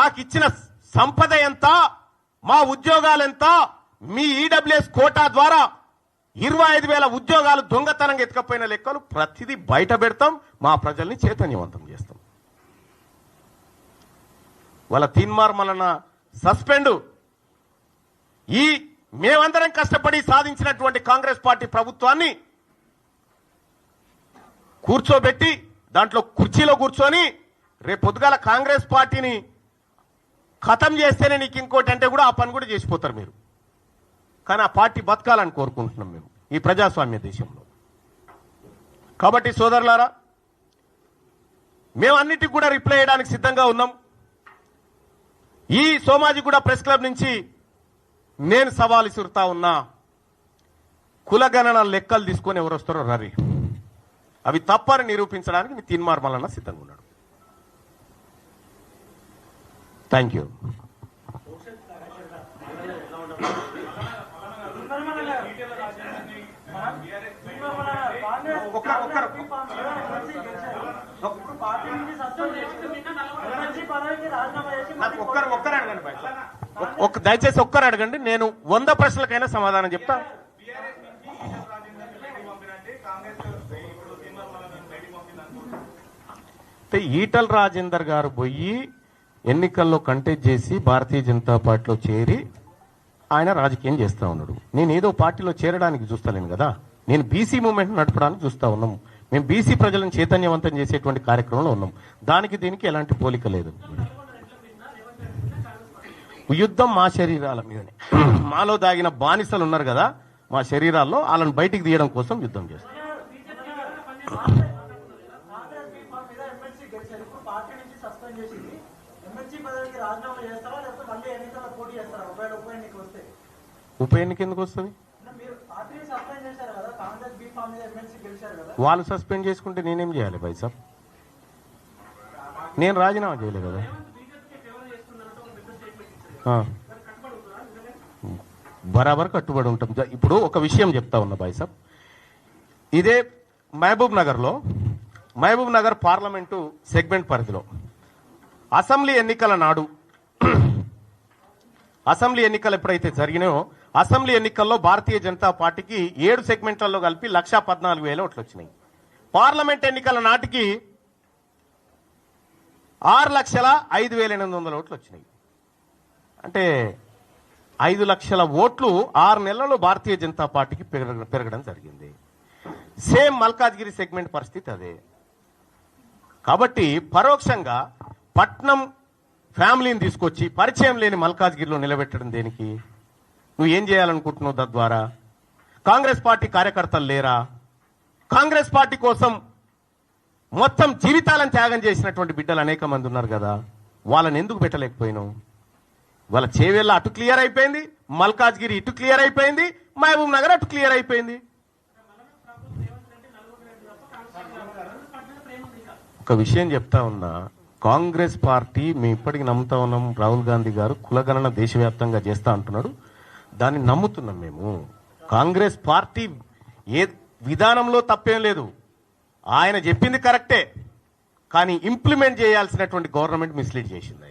మాకు ఇచ్చిన సంపద ఎంత, మా ఉద్యోగాలు ఎంత, మీ ఈడబ్ల్యూఎస్ కోటా ద్వారా 25,000 ఉద్యోగాలు దొంగతనంగా ఎత్తుకపోయిన లెక్కలు ప్రతిదీ బయట పెడతాం, మా ప్రజల్ని చైతన్యవంతం చేస్తాం. వాళ్ళ తీన్మార్ మలన సస్పెండ్ ఈ మేమందరం కష్టపడి సాధించినటువంటి కాంగ్రెస్ పార్టీ ప్రభుత్వాన్ని కూర్చోబెట్టి దాంట్లో కుర్చీలో కూర్చొని రేపు పొద్దుగాల కాంగ్రెస్ పార్టీని ఖతం చేస్తేనే నీకు ఇంకోటి అంటే కూడా ఆ పని కూడా చేసిపోతారు మీరు. కానీ ఆ పార్టీ బతకాలని కోరుకుంటున్నాం మేము ఈ ప్రజాస్వామ్య దేశంలో. కాబట్టి సోదరులారా, మేము అన్నిటికీ కూడా రిప్లై చేయడానికి సిద్ధంగా ఉన్నాం. ఈ సోమాజిగూడ ప్రెస్ క్లబ్ నుంచి నేను సవాల్ ఇసురుతా ఉన్నా, కులగణన లెక్కలు తీసుకొని ఎవరు వస్తారో రరి, అవి తప్పని నిరూపించడానికి మీ తీన్మార్ మల్లన్న సిద్ధంగా ఉన్నాడు. Thank you. దయచేసి ఒక్కరు అడగండి, నేను 100 ప్రశ్నలకైనా సమాధానం చెప్తా. ఈటల రాజేందర్ గారు పోయి ఎన్నికల్లో కంటెస్ట్ చేసి భారతీయ జనతా పార్టీలో చేరి ఆయన రాజకీయం చేస్తూ ఉన్నాడు. నేను ఏదో పార్టీలో చేరడానికి చూస్తలేను కదా, నేను బీసీ మూవ్మెంట్ నడపడానికి చూస్తూ ఉన్నాం. మేము బీసీ ప్రజలను చైతన్యవంతం చేసేటువంటి కార్యక్రమంలో ఉన్నాం. దానికి దీనికి ఎలాంటి పోలిక లేదు. యుద్ధం మా శరీరాల మీదనే, మాలో దాగిన బానిసలు ఉన్నారు కదా మా శరీరాల్లో, వాళ్ళని బయటికి తీయడం కోసం యుద్ధం చేస్తాం. ఉప ఎన్నిక ఎందుకు వస్తుంది? వాళ్ళు సస్పెండ్ చేసుకుంటే నేనేం చేయాలి భాయ్ సాబ్? నేను రాజీనామా చేయలే కదా. బరాబర్ కట్టుబడి ఉంటాం. ఇప్పుడు ఒక విషయం చెప్తా ఉన్నా భాయ్ సాబ్, ఇదే మహబూబ్ నగర్ పార్లమెంటు సెగ్మెంట్ పరిధిలో అసెంబ్లీ ఎన్నికల నాడు, అసెంబ్లీ ఎన్నికలు ఎప్పుడైతే జరిగినాయో అసెంబ్లీ ఎన్నికల్లో భారతీయ జనతా పార్టీకి 7 సెగ్మెంట్లలో కలిపి 1,14,000 ఓట్లు వచ్చినాయి. పార్లమెంట్ ఎన్నికల నాటికి 6,05,800 ఓట్లు వచ్చినాయి. అంటే 5 లక్షల ఓట్లు 6 నెలల్లో భారతీయ జనతా పార్టీకి పెరగడం జరిగింది. సేమ్ మల్కాజ్గిరి సెగ్మెంట్ పరిస్థితి అదే. కాబట్టి పరోక్షంగా పట్నం ఫ్యామిలీని తీసుకొచ్చి పరిచయం లేని మల్కాజ్గిరిలో నిలబెట్టడం దేనికి? నువ్వు ఏం చేయాలనుకుంటున్నావు తద్వారా? కాంగ్రెస్ పార్టీ కార్యకర్తలు లేరా? కాంగ్రెస్ పార్టీ కోసం మొత్తం జీవితాలను త్యాగం చేసినటువంటి బిడ్డలు అనేక మంది ఉన్నారు కదా, వాళ్ళని ఎందుకు పెట్టలేకపోయినావు? వాళ్ళ చేవేళ్ళ అటు క్లియర్ అయిపోయింది, మల్కాజ్గిరి ఇటు క్లియర్ అయిపోయింది, మహబూబ్ నగర్ అటు క్లియర్ అయిపోయింది. ఒక విషయం చెప్తా ఉన్నా, కాంగ్రెస్ పార్టీ మేము ఇప్పటికి నమ్ముతా ఉన్నాం. రాహుల్ గాంధీ గారు కులగణన దేశవ్యాప్తంగా చేస్తా అంటున్నాడు, దాన్ని నమ్ముతున్నాం మేము. కాంగ్రెస్ పార్టీ ఏ విధానంలో తప్పేం లేదు, ఆయన చెప్పింది కరెక్టే, కానీ ఇంప్లిమెంట్ చేయాల్సినటువంటి గవర్నమెంట్ మిస్లీడ్ చేసింది.